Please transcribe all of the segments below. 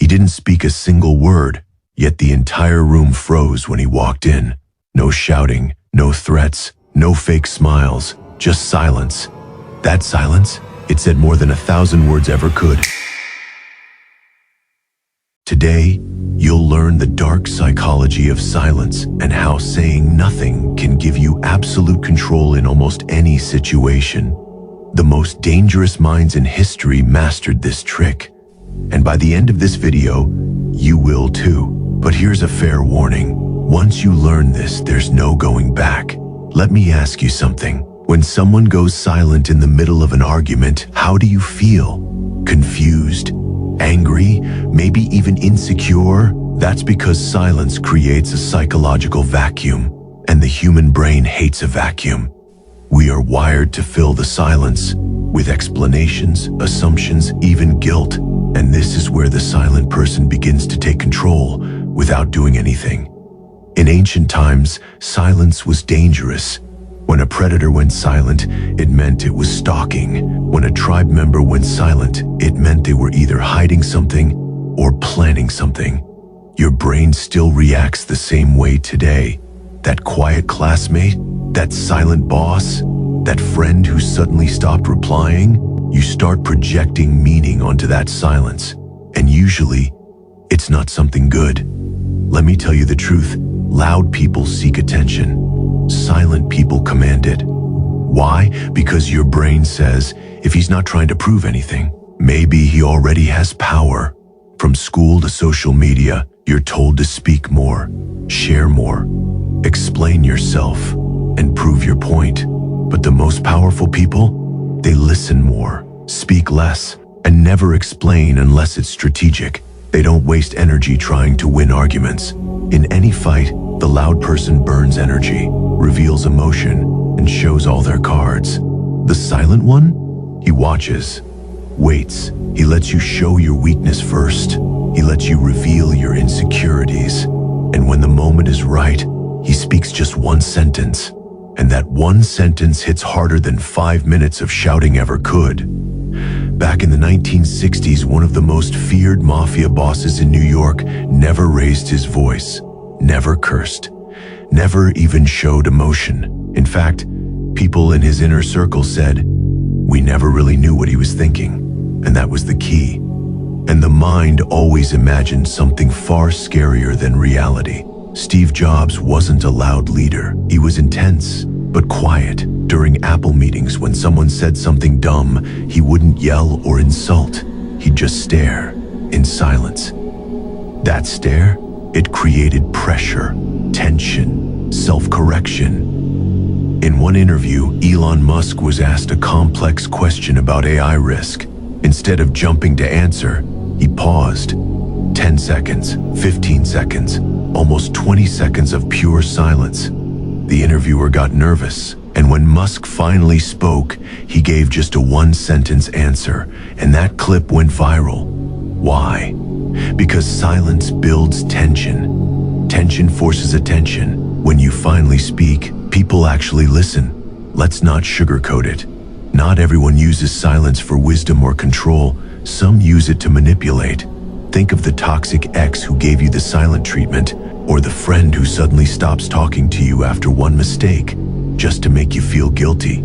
He didn't speak a single word, yet the entire room froze when he walked in. No shouting, no threats, no fake smiles, just silence. That silence, it said more than 1,000 words ever could. Today, you'll learn the dark psychology of silence and how saying nothing can give you absolute control in almost any situation. The most dangerous minds in history mastered this trick. And by the end of this video, you will too. But here's a fair warning. Once you learn this, there's no going back. Let me ask you something. When someone goes silent in the middle of an argument, how do you feel? Confused? Angry? Maybe even insecure? That's because silence creates a psychological vacuum, and the human brain hates a vacuum. We are wired to fill the silence with explanations, assumptions, even guilt, and this is where the silent person begins to take control without doing anything. In ancient times, silence was dangerous. When a predator went silent, it meant it was stalking. When a tribe member went silent, it meant they were either hiding something or planning something. Your brain still reacts the same way today. That quiet classmate, that silent boss, that friend who suddenly stopped replying, you start projecting meaning onto that silence. And usually, it's not something good. Let me tell you the truth. Loud people seek attention. Silent people command it. Why? Because your brain says, if he's not trying to prove anything, maybe he already has power. From school to social media, you're told to speak more, share more, explain yourself, and prove your point. But the most powerful people, they listen more, speak less, and never explain unless it's strategic. They don't waste energy trying to win arguments. In any fight, the loud person burns energy, reveals emotion, and shows all their cards. The silent one? He watches, waits. He lets you show your weakness first. He lets you reveal your insecurities. And when the moment is right, he speaks just one sentence. And that one sentence hits harder than 5 minutes of shouting ever could. Back in the 1960s, one of the most feared mafia bosses in New York never raised his voice, never cursed, never even showed emotion. In fact, people in his inner circle said, we never really knew what he was thinking, and that was the key. And the mind always imagined something far scarier than reality. Steve Jobs wasn't a loud leader. He was intense, but quiet. During Apple meetings, when someone said something dumb, he wouldn't yell or insult. He'd just stare in silence. That stare, it created pressure, tension, self-correction. In one interview, Elon Musk was asked a complex question about AI risk. Instead of jumping to answer, he paused. 10 seconds, 15 seconds, almost 20 seconds of pure silence. The interviewer got nervous, and when Musk finally spoke, he gave just a one-sentence answer, and that clip went viral. Why? Because silence builds tension. Tension forces attention. When you finally speak, people actually listen. Let's not sugarcoat it. Not everyone uses silence for wisdom or control. Some use it to manipulate. Think of the toxic ex who gave you the silent treatment, or the friend who suddenly stops talking to you after one mistake, just to make you feel guilty.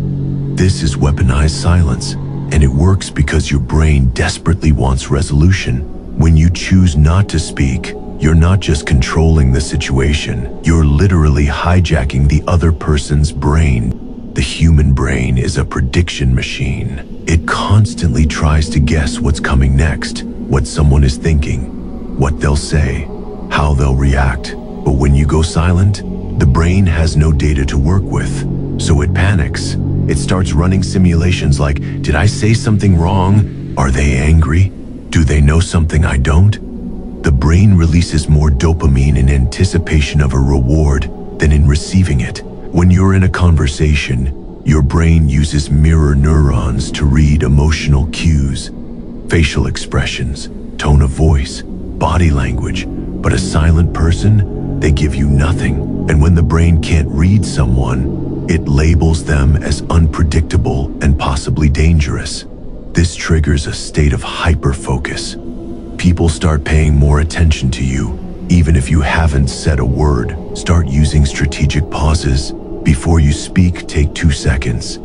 This is weaponized silence, and it works because your brain desperately wants resolution. When you choose not to speak, you're not just controlling the situation, you're literally hijacking the other person's brain. The human brain is a prediction machine. It constantly tries to guess what's coming next, what someone is thinking, what they'll say, how they'll react. But when you go silent, the brain has no data to work with, so it panics. It starts running simulations like, did I say something wrong? Are they angry? Do they know something I don't? The brain releases more dopamine in anticipation of a reward than in receiving it. When you're in a conversation, your brain uses mirror neurons to read emotional cues, facial expressions, tone of voice, body language. But a silent person, they give you nothing. And when the brain can't read someone, it labels them as unpredictable and possibly dangerous. This triggers a state of hyperfocus. People start paying more attention to you, even if you haven't said a word. Start using strategic pauses. Before you speak, take 2 seconds.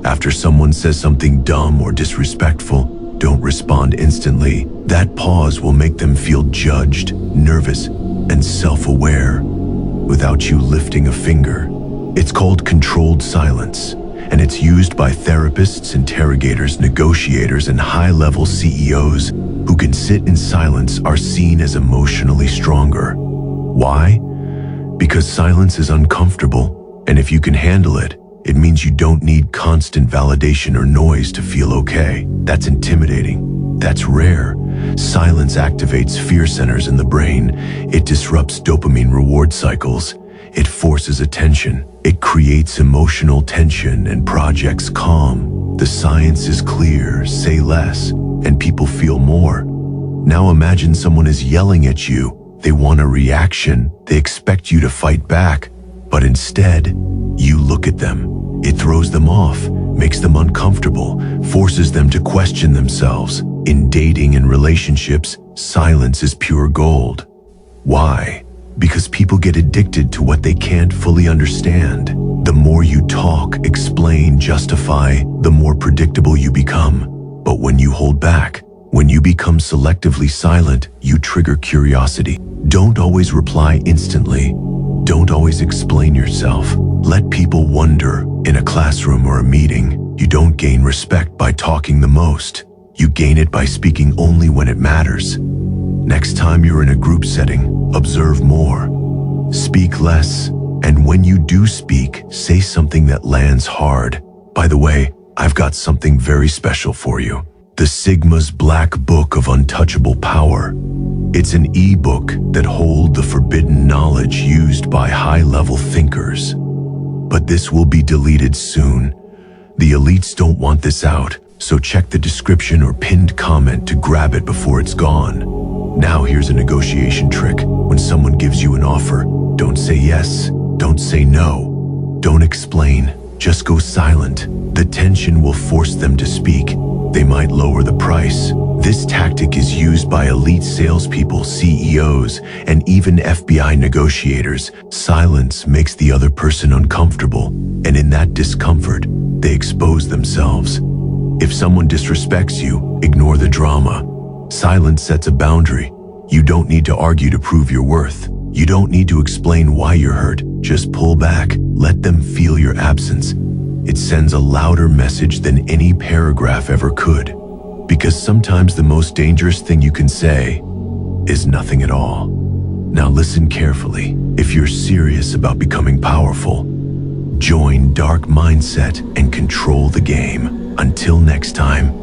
After someone says something dumb or disrespectful, don't respond instantly. That pause will make them feel judged, nervous, and self-aware without you lifting a finger. It's called controlled silence, and it's used by therapists, interrogators, negotiators, and high-level CEOs who can sit in silence are seen as emotionally stronger. Why? Because silence is uncomfortable, and if you can handle it, it means you don't need constant validation or noise to feel okay. That's intimidating. That's rare. Silence activates fear centers in the brain. It disrupts dopamine reward cycles. It forces attention. It creates emotional tension and projects calm. The science is clear. Say less, and people feel more. Now imagine someone is yelling at you. They want a reaction. They expect you to fight back. But instead, you look at them. It throws them off, makes them uncomfortable, forces them to question themselves. In dating and relationships, silence is pure gold. Why? Because people get addicted to what they can't fully understand. The more you talk, explain, justify, the more predictable you become. But when you hold back, when you become selectively silent, you trigger curiosity. Don't always reply instantly. Don't always explain yourself. Let people wonder. In a classroom or a meeting, you don't gain respect by talking the most. You gain it by speaking only when it matters. Next time you're in a group setting, observe more. Speak less, and when you do speak, say something that lands hard. By the way, I've got something very special for you. The Sigma's Black Book of Untouchable Power. It's an e-book that holds the forbidden knowledge used by high-level thinkers. But this will be deleted soon. The elites don't want this out, so check the description or pinned comment to grab it before it's gone. Now here's a negotiation trick. When someone gives you an offer, don't say yes, don't say no, don't explain, just go silent. The tension will force them to speak. They might lower the price. This tactic is used by elite salespeople, CEOs, and even FBI negotiators. Silence makes the other person uncomfortable, and in that discomfort, they expose themselves. If someone disrespects you, ignore the drama. Silence sets a boundary. You don't need to argue to prove your worth. You don't need to explain why you're hurt. Just pull back. Let them feel your absence. It sends a louder message than any paragraph ever could. Because sometimes the most dangerous thing you can say is nothing at all. Now listen carefully. If you're serious about becoming powerful, join Dark Mindset and control the game. Until next time.